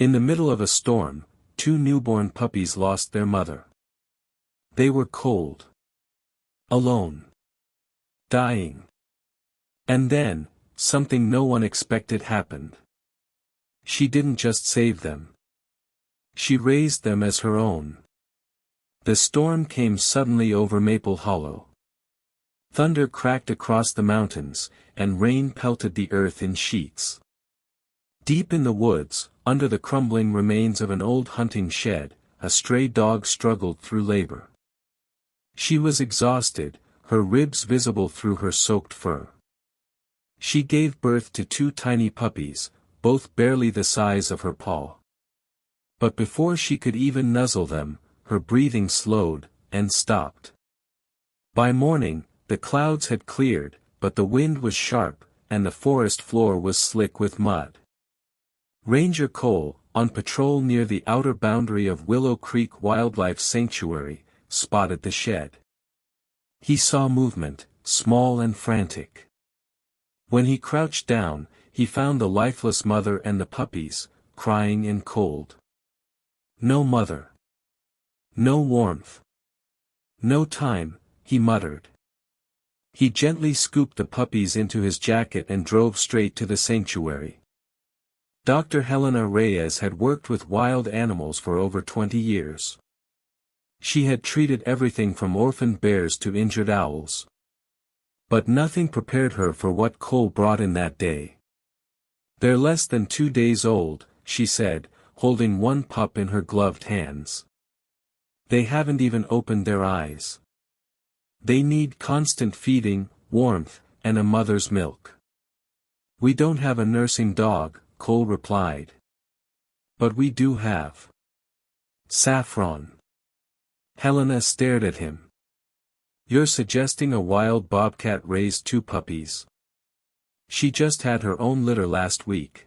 In the middle of a storm, 2 newborn puppies lost their mother. They were cold. Alone. Dying. And then, something no one expected happened. She didn't just save them. She raised them as her own. The storm came suddenly over Maple Hollow. Thunder cracked across the mountains, and rain pelted the earth in sheets. Deep in the woods, under the crumbling remains of an old hunting shed, a stray dog struggled through labor. She was exhausted, her ribs visible through her soaked fur. She gave birth to 2 tiny puppies, both barely the size of her paw. But before she could even nuzzle them, her breathing slowed, and stopped. By morning, the clouds had cleared, but the wind was sharp, and the forest floor was slick with mud. Ranger Cole, on patrol near the outer boundary of Willow Creek Wildlife Sanctuary, spotted the shed. He saw movement, small and frantic. When he crouched down, he found the lifeless mother and the puppies, crying and cold. No mother. No warmth. No time, he muttered. He gently scooped the puppies into his jacket and drove straight to the sanctuary. Dr. Helena Reyes had worked with wild animals for over 20 years. She had treated everything from orphaned bears to injured owls. But nothing prepared her for what Cole brought in that day. "They're less than 2 days old," she said, holding one pup in her gloved hands. "They haven't even opened their eyes. They need constant feeding, warmth, and a mother's milk." "We don't have a nursing dog," Cole replied. "But we do have Saffron." Helena stared at him. "You're suggesting a wild bobcat raised 2 puppies? She just had her own litter last week.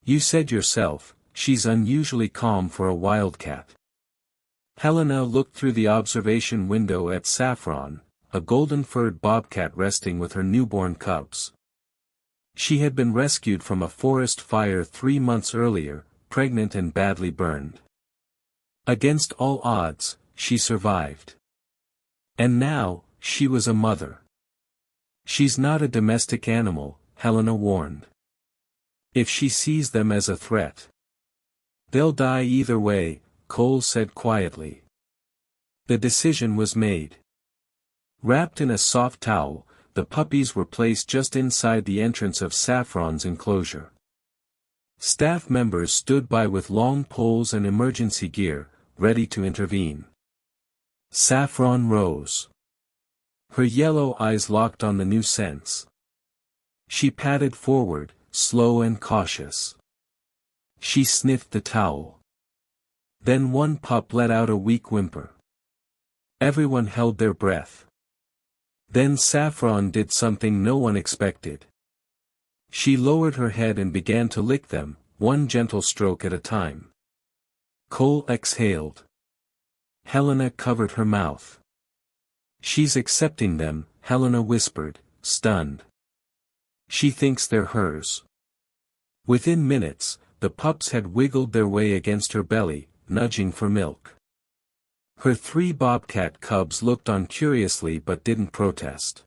You said yourself, she's unusually calm for a wildcat." Helena looked through the observation window at Saffron, a golden-furred bobcat resting with her newborn cubs. She had been rescued from a forest fire 3 months earlier, pregnant and badly burned. Against all odds, she survived. And now, she was a mother. "She's not a domestic animal," Helena warned. "If she sees them as a threat, they'll die either way," Cole said quietly. The decision was made. Wrapped in a soft towel, the puppies were placed just inside the entrance of Saffron's enclosure. Staff members stood by with long poles and emergency gear, ready to intervene. Saffron rose. Her yellow eyes locked on the new scents. She padded forward, slow and cautious. She sniffed the towel. Then one pup let out a weak whimper. Everyone held their breath. Then Saffron did something no one expected. She lowered her head and began to lick them, one gentle stroke at a time. Cole exhaled. Helena covered her mouth. "She's accepting them," Helena whispered, stunned. "She thinks they're hers." Within minutes, the pups had wiggled their way against her belly, nudging for milk. Her 3 bobcat cubs looked on curiously but didn't protest.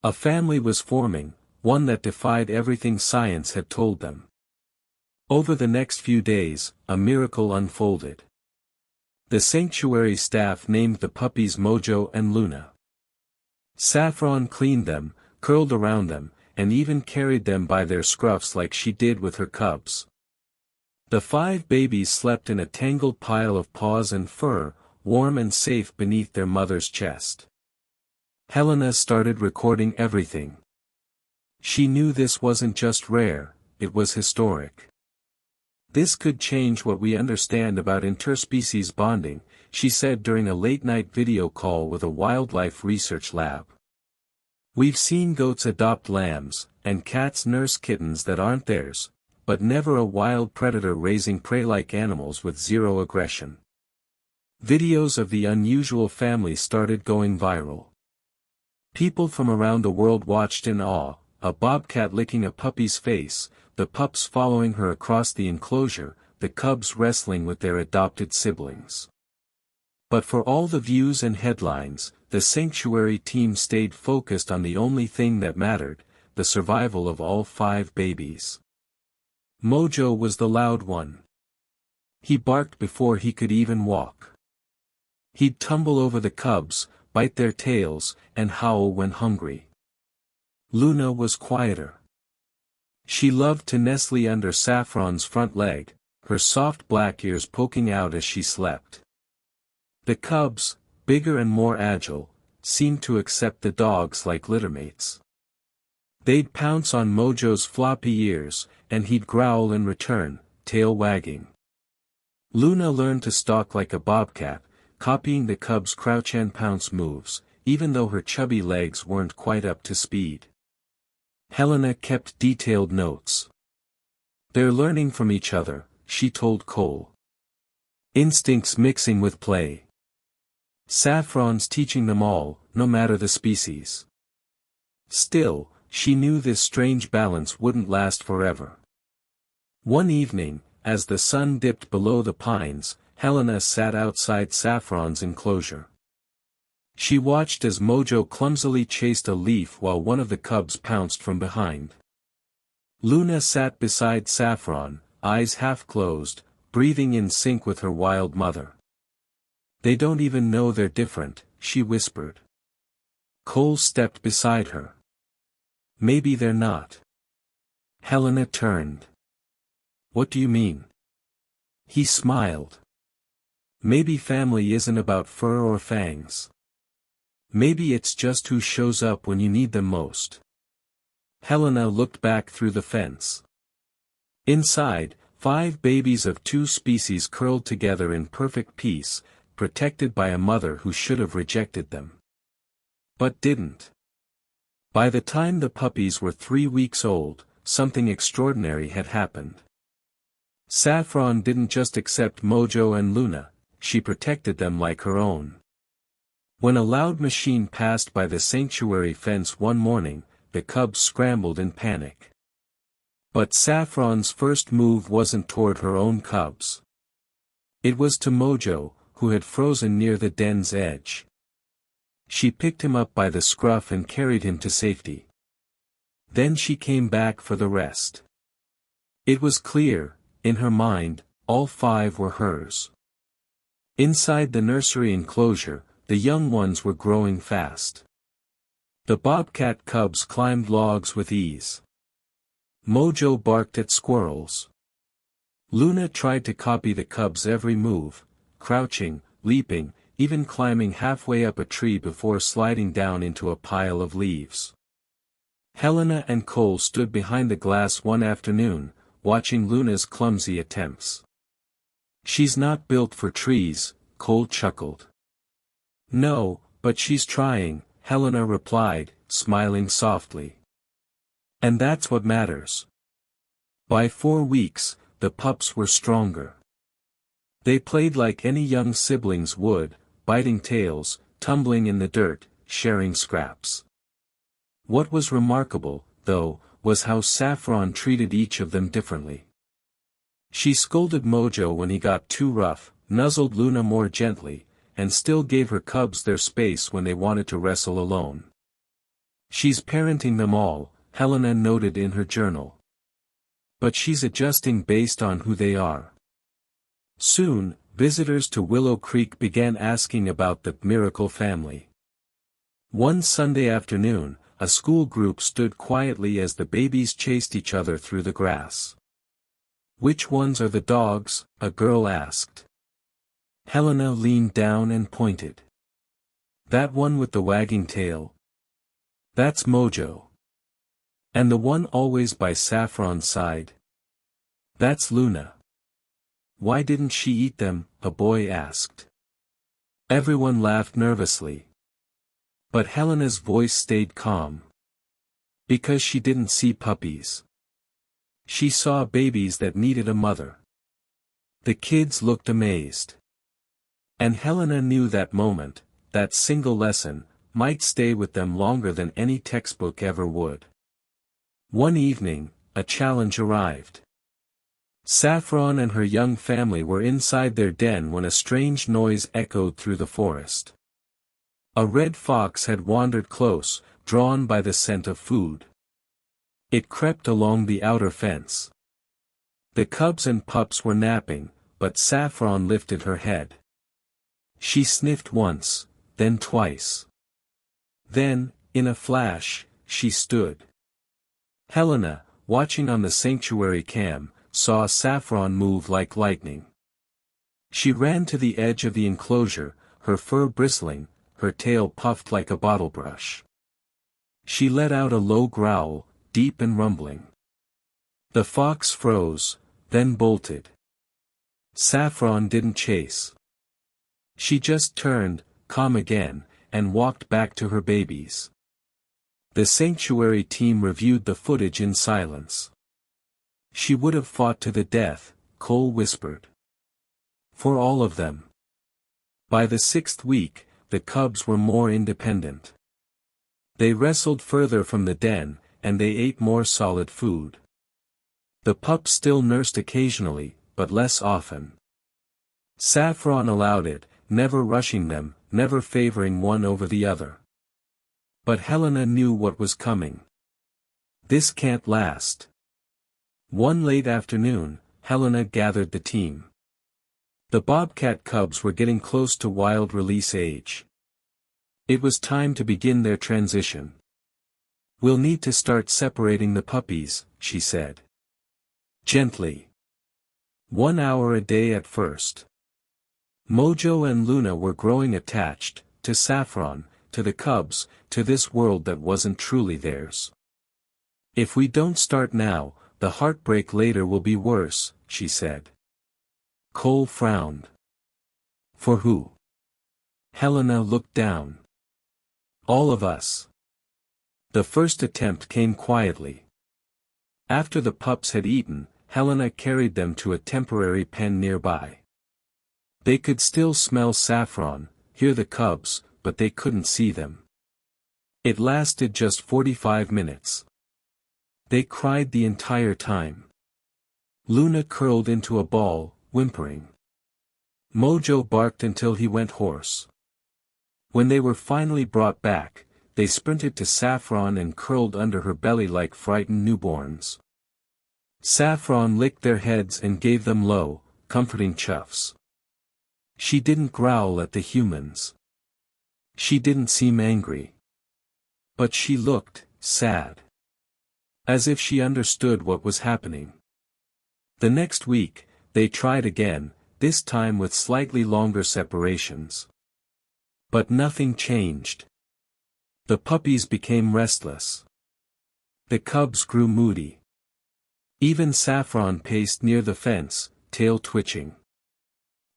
A family was forming, one that defied everything science had told them. Over the next few days, a miracle unfolded. The sanctuary staff named the puppies Mojo and Luna. Saffron cleaned them, curled around them, and even carried them by their scruffs like she did with her cubs. The 5 babies slept in a tangled pile of paws and fur, warm and safe beneath their mother's chest. Helena started recording everything. She knew this wasn't just rare, it was historic. "This could change what we understand about interspecies bonding," she said during a late-night video call with a wildlife research lab. "We've seen goats adopt lambs, and cats nurse kittens that aren't theirs, but never a wild predator raising prey-like animals with zero aggression." Videos of the unusual family started going viral. People from around the world watched in awe, a bobcat licking a puppy's face, the pups following her across the enclosure, the cubs wrestling with their adopted siblings. But for all the views and headlines, the sanctuary team stayed focused on the only thing that mattered, the survival of all 5 babies. Mojo was the loud one. He barked before he could even walk. He'd tumble over the cubs, bite their tails, and howl when hungry. Luna was quieter. She loved to nestle under Saffron's front leg, her soft black ears poking out as she slept. The cubs, bigger and more agile, seemed to accept the dogs like littermates. They'd pounce on Mojo's floppy ears, and he'd growl in return, tail wagging. Luna learned to stalk like a bobcat, copying the cubs' crouch and pounce moves, even though her chubby legs weren't quite up to speed. Helena kept detailed notes. "They're learning from each other," she told Cole. "Instincts mixing with play. Saffron's teaching them all, no matter the species." Still, she knew this strange balance wouldn't last forever. One evening, as the sun dipped below the pines, Helena sat outside Saffron's enclosure. She watched as Mojo clumsily chased a leaf while one of the cubs pounced from behind. Luna sat beside Saffron, eyes half closed, breathing in sync with her wild mother. "They don't even know they're different," she whispered. Cole stepped beside her. "Maybe they're not." Helena turned. "What do you mean?" He smiled. "Maybe family isn't about fur or fangs. Maybe it's just who shows up when you need them most." Helena looked back through the fence. Inside, 5 babies of 2 species curled together in perfect peace, protected by a mother who should have rejected them. But didn't. By the time the puppies were 3 weeks old, something extraordinary had happened. Saffron didn't just accept Mojo and Luna, she protected them like her own. When a loud machine passed by the sanctuary fence one morning, the cubs scrambled in panic. But Saffron's first move wasn't toward her own cubs. It was to Mojo, who had frozen near the den's edge. She picked him up by the scruff and carried him to safety. Then she came back for the rest. It was clear, in her mind, all 5 were hers. Inside the nursery enclosure, the young ones were growing fast. The bobcat cubs climbed logs with ease. Mojo barked at squirrels. Luna tried to copy the cubs' every move, crouching, leaping, even climbing halfway up a tree before sliding down into a pile of leaves. Helena and Cole stood behind the glass one afternoon, watching Luna's clumsy attempts. "She's not built for trees," Cole chuckled. "No, but she's trying," Helena replied, smiling softly. "And that's what matters." By 4 weeks, the pups were stronger. They played like any young siblings would, biting tails, tumbling in the dirt, sharing scraps. What was remarkable, though, was how Saffron treated each of them differently. She scolded Mojo when he got too rough, nuzzled Luna more gently, and still gave her cubs their space when they wanted to wrestle alone. "She's parenting them all," Helena noted in her journal. "But she's adjusting based on who they are." Soon, visitors to Willow Creek began asking about the miracle family. One Sunday afternoon, a school group stood quietly as the babies chased each other through the grass. "Which ones are the dogs?" a girl asked. Helena leaned down and pointed. "That one with the wagging tail? That's Mojo. And the one always by Saffron's side? That's Luna." "Why didn't she eat them?" a boy asked. Everyone laughed nervously. But Helena's voice stayed calm. "Because she didn't see puppies. She saw babies that needed a mother." The kids looked amazed. And Helena knew that moment, that single lesson, might stay with them longer than any textbook ever would. One evening, a challenge arrived. Saffron and her young family were inside their den when a strange noise echoed through the forest. A red fox had wandered close, drawn by the scent of food. It crept along the outer fence. The cubs and pups were napping, but Saffron lifted her head. She sniffed once, then twice. Then, in a flash, she stood. Helena, watching on the sanctuary cam, saw Saffron move like lightning. She ran to the edge of the enclosure, her fur bristling, her tail puffed like a bottle brush. She let out a low growl, deep and rumbling. The fox froze, then bolted. Saffron didn't chase. She just turned, calm again, and walked back to her babies. The sanctuary team reviewed the footage in silence. She would have fought to the death, Cole whispered. For all of them. By the 6th week, the cubs were more independent. They wrestled further from the den, and they ate more solid food. The pups still nursed occasionally, but less often. Saffron allowed it, never rushing them, never favoring one over the other. But Helena knew what was coming. This can't last. One late afternoon, Helena gathered the team. The Bobcat cubs were getting close to wild release age. It was time to begin their transition. We'll need to start separating the puppies, she said. Gently. 1 hour a day at first. Mojo and Luna were growing attached, to Saffron, to the cubs, to this world that wasn't truly theirs. If we don't start now, the heartbreak later will be worse, she said. Cole frowned. For who? Helena looked down. All of us. The first attempt came quietly. After the pups had eaten, Helena carried them to a temporary pen nearby. They could still smell Saffron, hear the cubs, but they couldn't see them. It lasted just 45 minutes. They cried the entire time. Luna curled into a ball, whimpering. Mojo barked until he went hoarse. When they were finally brought back, they sprinted to Saffron and curled under her belly like frightened newborns. Saffron licked their heads and gave them low, comforting chuffs. She didn't growl at the humans. She didn't seem angry. But she looked sad. As if she understood what was happening. The next week, they tried again, this time with slightly longer separations. But nothing changed. The puppies became restless. The cubs grew moody. Even Saffron paced near the fence, tail twitching.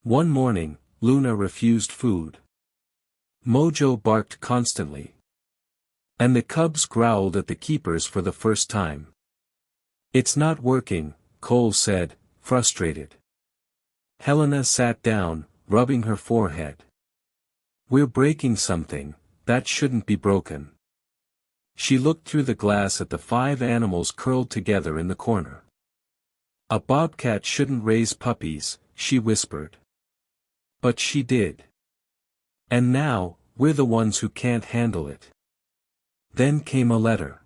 One morning, Luna refused food. Mojo barked constantly. And the cubs growled at the keepers for the first time. It's not working, Cole said, frustrated. Helena sat down, rubbing her forehead. We're breaking something, that shouldn't be broken. She looked through the glass at the 5 animals curled together in the corner. A bobcat shouldn't raise puppies, she whispered. But she did. And now, we're the ones who can't handle it. Then came a letter.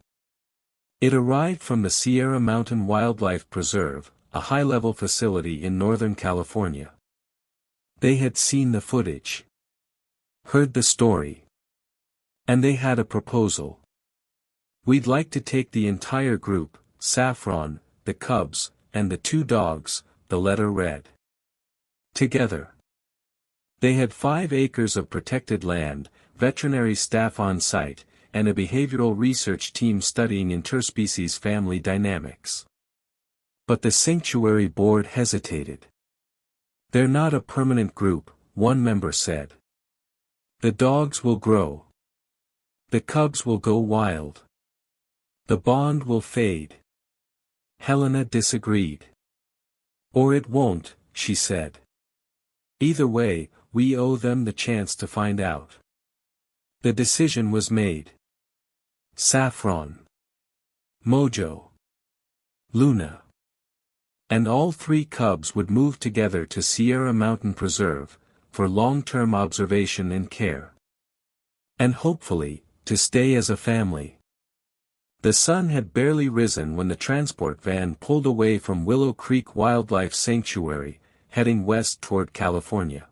It arrived from the Sierra Mountain Wildlife Preserve, a high-level facility in Northern California. They had seen the footage. Heard the story. And they had a proposal. We'd like to take the entire group, Saffron, the cubs, and the 2 dogs, the letter read. Together. They had 5 acres of protected land, veterinary staff on site, and a behavioral research team studying interspecies family dynamics. But the sanctuary board hesitated. They're not a permanent group, one member said. The dogs will grow. The cubs will go wild. The bond will fade. Helena disagreed. Or it won't, she said. Either way, we owe them the chance to find out. The decision was made. Saffron. Mojo. Luna. And all 3 cubs would move together to Sierra Mountain Preserve, for long-term observation and care. And hopefully, to stay as a family. The sun had barely risen when the transport van pulled away from Willow Creek Wildlife Sanctuary, heading west toward California.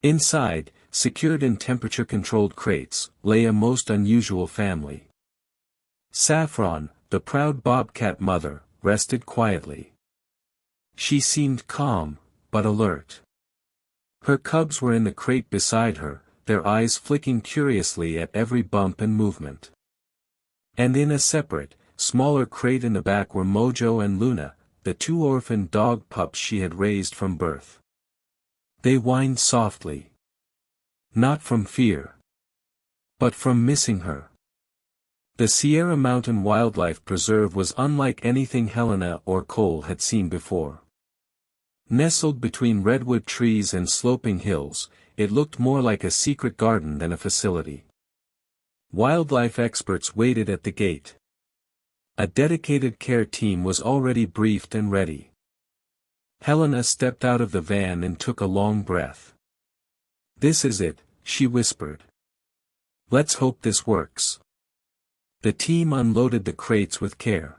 Inside, secured in temperature-controlled crates, lay a most unusual family. Saffron, the proud Bobcat mother, rested quietly. She seemed calm, but alert. Her cubs were in the crate beside her, their eyes flicking curiously at every bump and movement. And in a separate, smaller crate in the back were Mojo and Luna, the 2 orphaned dog pups she had raised from birth. They whined softly. Not from fear, but from missing her. The Sierra Mountain Wildlife Preserve was unlike anything Helena or Cole had seen before. Nestled between redwood trees and sloping hills, it looked more like a secret garden than a facility. Wildlife experts waited at the gate. A dedicated care team was already briefed and ready. Helena stepped out of the van and took a long breath. "This is it," she whispered. "Let's hope this works." The team unloaded the crates with care.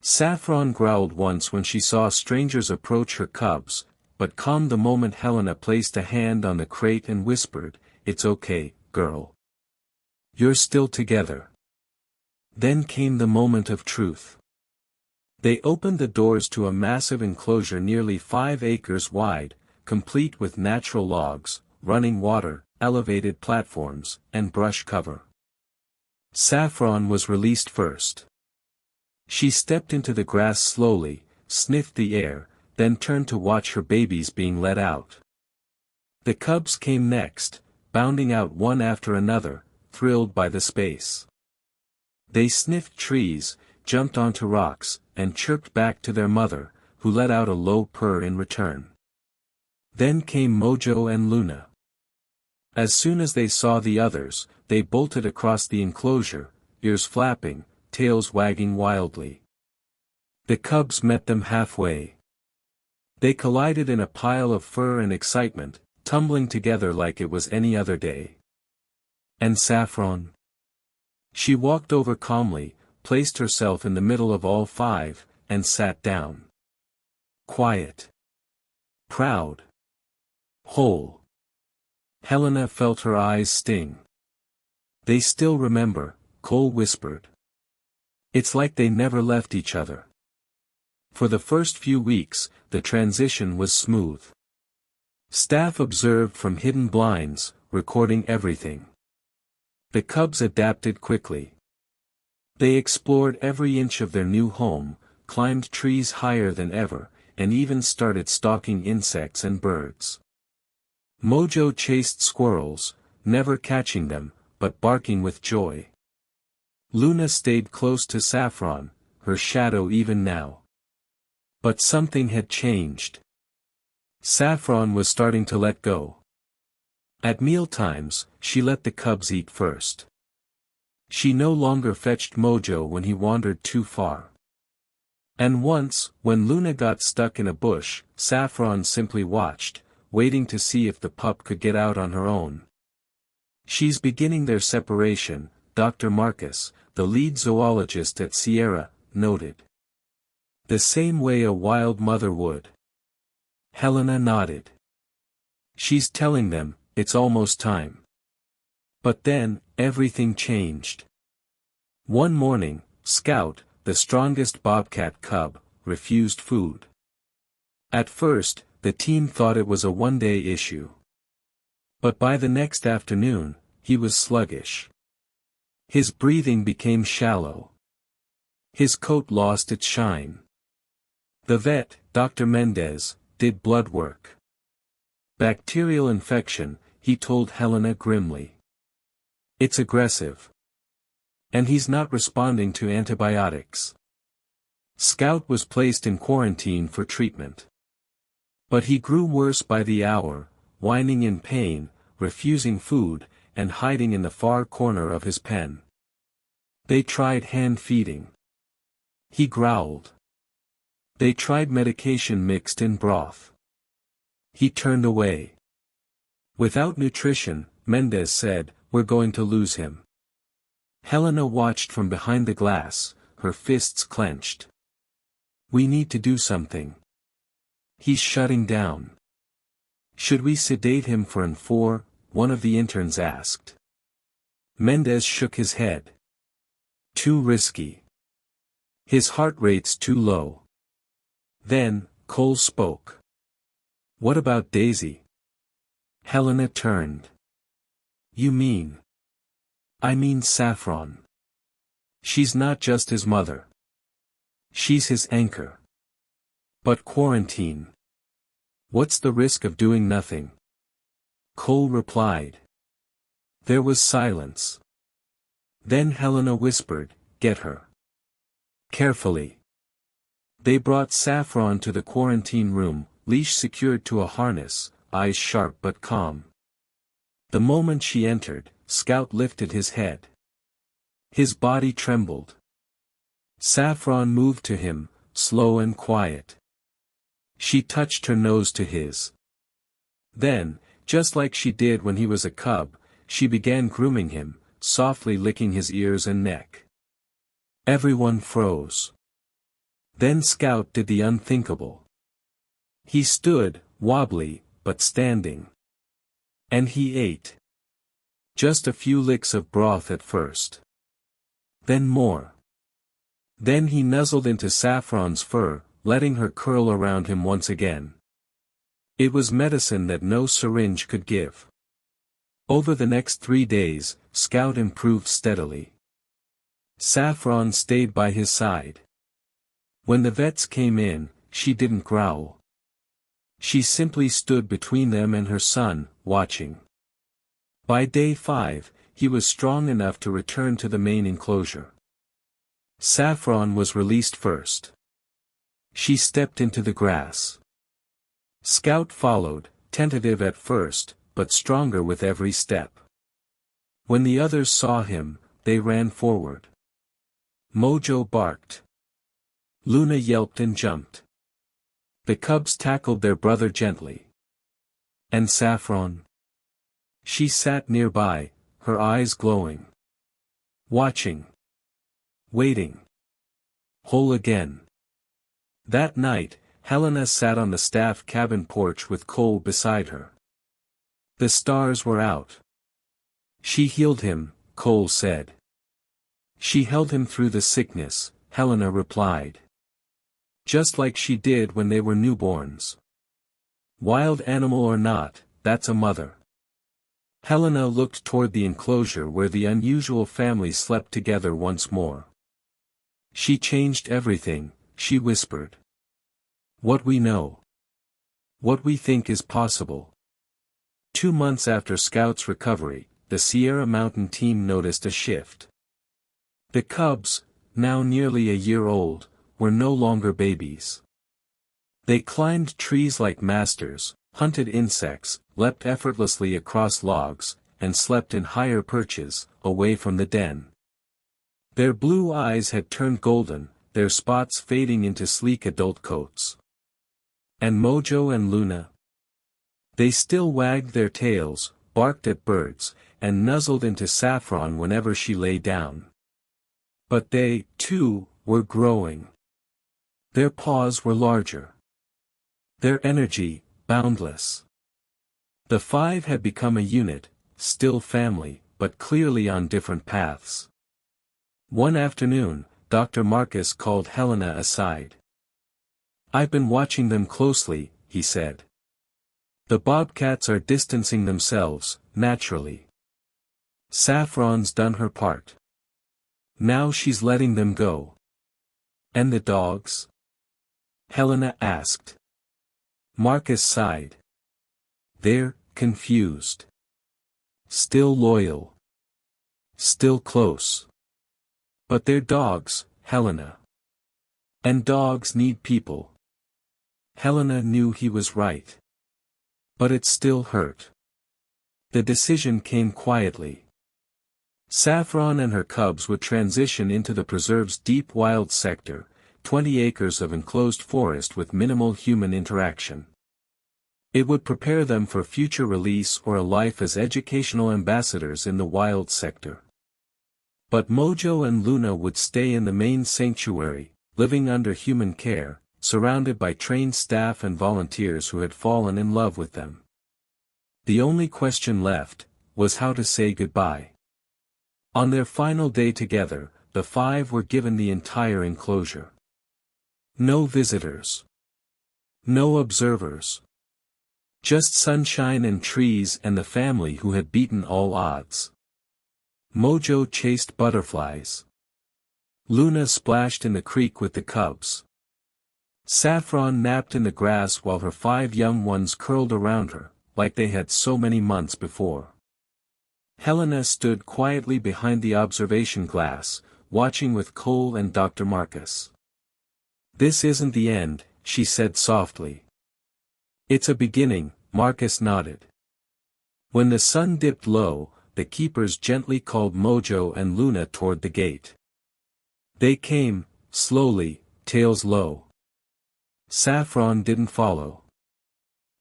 Saffron growled once when she saw strangers approach her cubs, but calmed the moment Helena placed a hand on the crate and whispered, "It's okay, girl. You're still together." Then came the moment of truth. They opened the doors to a massive enclosure nearly 5 acres wide, complete with natural logs, running water, elevated platforms, and brush cover. Saffron was released first. She stepped into the grass slowly, sniffed the air, then turned to watch her babies being let out. The cubs came next, bounding out one after another, thrilled by the space. They sniffed trees, jumped onto rocks, and chirped back to their mother, who let out a low purr in return. Then came Mojo and Luna. As soon as they saw the others, they bolted across the enclosure, ears flapping, tails wagging wildly. The cubs met them halfway. They collided in a pile of fur and excitement, tumbling together like it was any other day. And Saffron? She walked over calmly, placed herself in the middle of all 5, and sat down. Quiet. Proud. Whole. Helena felt her eyes sting. "They still remember," Cole whispered. "It's like they never left each other." For the first few weeks, the transition was smooth. Staff observed from hidden blinds, recording everything. The cubs adapted quickly. They explored every inch of their new home, climbed trees higher than ever, and even started stalking insects and birds. Mojo chased squirrels, never catching them, but barking with joy. Luna stayed close to Saffron, her shadow even now. But something had changed. Saffron was starting to let go. At mealtimes, she let the cubs eat first. She no longer fetched Mojo when he wandered too far. And once, when Luna got stuck in a bush, Saffron simply watched, waiting to see if the pup could get out on her own. "She's beginning their separation," Dr. Marcus, the lead zoologist at Sierra, noted. "The same way a wild mother would." Helena nodded. "She's telling them, it's almost time." But then, everything changed. One morning, Scout, the strongest Bobcat cub, refused food. At first, the team thought it was a one-day issue. But by the next afternoon, he was sluggish. His breathing became shallow. His coat lost its shine. The vet, Dr. Mendez, did blood work. "Bacterial infection," he told Helena grimly. "It's aggressive. And he's not responding to antibiotics." Scout was placed in quarantine for treatment. But he grew worse by the hour, whining in pain, refusing food, and hiding in the far corner of his pen. They tried hand feeding. He growled. They tried medication mixed in broth. He turned away. Without nutrition, Mendez said, we're going to lose him. Helena watched from behind the glass, her fists clenched. We need to do something. He's shutting down. Should we sedate him for an 4? One of the interns asked. Mendez shook his head. Too risky. His heart rate's too low. Then, Cole spoke. What about Daisy? Helena turned. You mean? I mean Saffron. She's not just his mother. She's his anchor. But quarantine. What's the risk of doing nothing? Cole replied. There was silence. Then Helena whispered, get her. Carefully. They brought Saffron to the quarantine room, leash secured to a harness, eyes sharp but calm. The moment she entered, Scout lifted his head. His body trembled. Saffron moved to him, slow and quiet. She touched her nose to his. Then, just like she did when he was a cub, she began grooming him, softly licking his ears and neck. Everyone froze. Then Scout did the unthinkable. He stood, wobbly, but standing. And he ate. Just a few licks of broth at first. Then more. Then he nuzzled into Saffron's fur, letting her curl around him once again. It was medicine that no syringe could give. Over the next 3 days, Scout improved steadily. Saffron stayed by his side. When the vets came in, she didn't growl. She simply stood between them and her son, watching. By day 5, he was strong enough to return to the main enclosure. Saffron was released first. She stepped into the grass. Scout followed, tentative at first, but stronger with every step. When the others saw him, they ran forward. Mojo barked. Luna yelped and jumped. The cubs tackled their brother gently. And Saffron? She sat nearby, her eyes glowing. Watching. Waiting. Whole again. That night, Helena sat on the staff cabin porch with Cole beside her. The stars were out. She healed him, Cole said. She held him through the sickness, Helena replied. Just like she did when they were newborns. Wild animal or not, that's a mother. Helena looked toward the enclosure where the unusual family slept together once more. She changed everything, she whispered. What we know. What we think is possible. 2 months after Scout's recovery, the Sierra Mountain team noticed a shift. The cubs, now nearly a year old, were no longer babies. They climbed trees like masters, hunted insects, leapt effortlessly across logs, and slept in higher perches, away from the den. Their blue eyes had turned golden, their spots fading into sleek adult coats. And Mojo and Luna? They still wagged their tails, barked at birds, and nuzzled into Saffron whenever she lay down. But they, too, were growing. Their paws were larger. Their energy, boundless. The 5 had become a unit, still family, but clearly on different paths. One afternoon, Dr. Marcus called Helena aside. I've been watching them closely, he said. The Bobcats are distancing themselves, naturally. Saffron's done her part. Now she's letting them go. And the dogs? Helena asked. Marcus sighed. They're confused. Still loyal. Still close. But they're dogs, Helena. And dogs need people. Helena knew he was right. But it still hurt. The decision came quietly. Saffron and her cubs would transition into the preserve's deep wild sector, 20 acres of enclosed forest with minimal human interaction. It would prepare them for future release or a life as educational ambassadors in the wild sector. But Mojo and Luna would stay in the main sanctuary, living under human care, surrounded by trained staff and volunteers who had fallen in love with them. The only question left was how to say goodbye. On their final day together, the five were given the entire enclosure. No visitors. No observers. Just sunshine and trees and the family who had beaten all odds. Mojo chased butterflies. Luna splashed in the creek with the cubs. Saffron napped in the grass while her 5 young ones curled around her, like they had so many months before. Helena stood quietly behind the observation glass, watching with Cole and Dr. Marcus. "This isn't the end," she said softly. "It's a beginning," Marcus nodded. When the sun dipped low, the keepers gently called Mojo and Luna toward the gate. They came, slowly, tails low. Saffron didn't follow.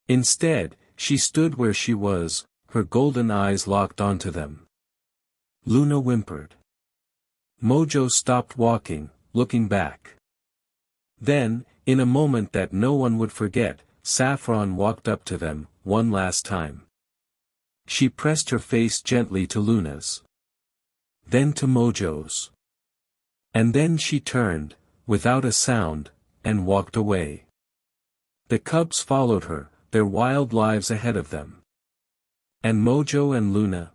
Instead, she stood where she was, her golden eyes locked onto them. Luna whimpered. Mojo stopped walking, looking back. Then, in a moment that no one would forget, Saffron walked up to them, one last time. She pressed her face gently to Luna's. Then to Mojo's. And then she turned, without a sound, and walked away. The cubs followed her, their wild lives ahead of them. And Mojo and Luna?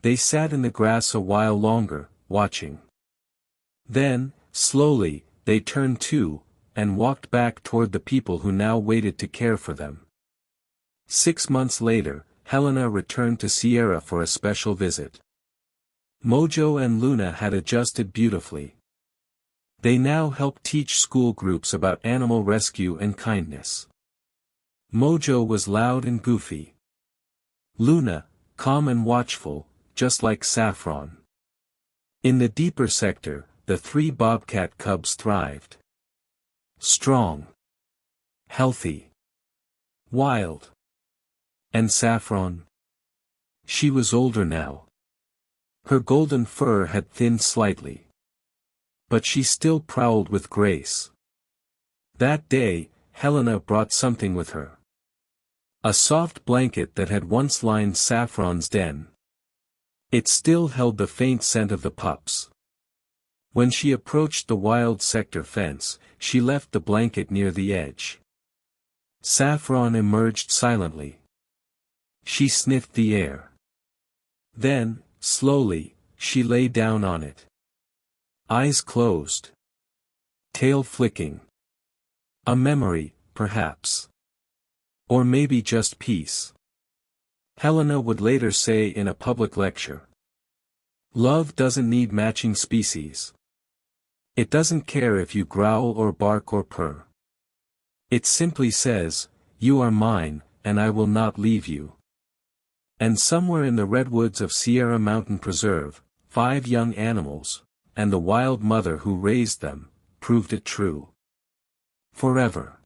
They sat in the grass a while longer, watching. Then, slowly, they turned too, and walked back toward the people who now waited to care for them. 6 months later, Helena returned to Sierra for a special visit. Mojo and Luna had adjusted beautifully. They now helped teach school groups about animal rescue and kindness. Mojo was loud and goofy. Luna, calm and watchful, just like Saffron. In the deeper sector, the 3 Bobcat cubs thrived. Strong. Healthy. Wild. And Saffron? She was older now. Her golden fur had thinned slightly. But she still prowled with grace. That day, Helena brought something with her. A soft blanket that had once lined Saffron's den. It still held the faint scent of the pups. When she approached the wild sector fence, she left the blanket near the edge. Saffron emerged silently. She sniffed the air. Then, slowly, she lay down on it. Eyes closed. Tail flicking. A memory, perhaps. Or maybe just peace. Helena would later say in a public lecture. Love doesn't need matching species. It doesn't care if you growl or bark or purr. It simply says, "You are mine, and I will not leave you." And somewhere in the redwoods of Sierra Mountain Preserve, 5 young animals, and the wild mother who raised them, proved it true. Forever.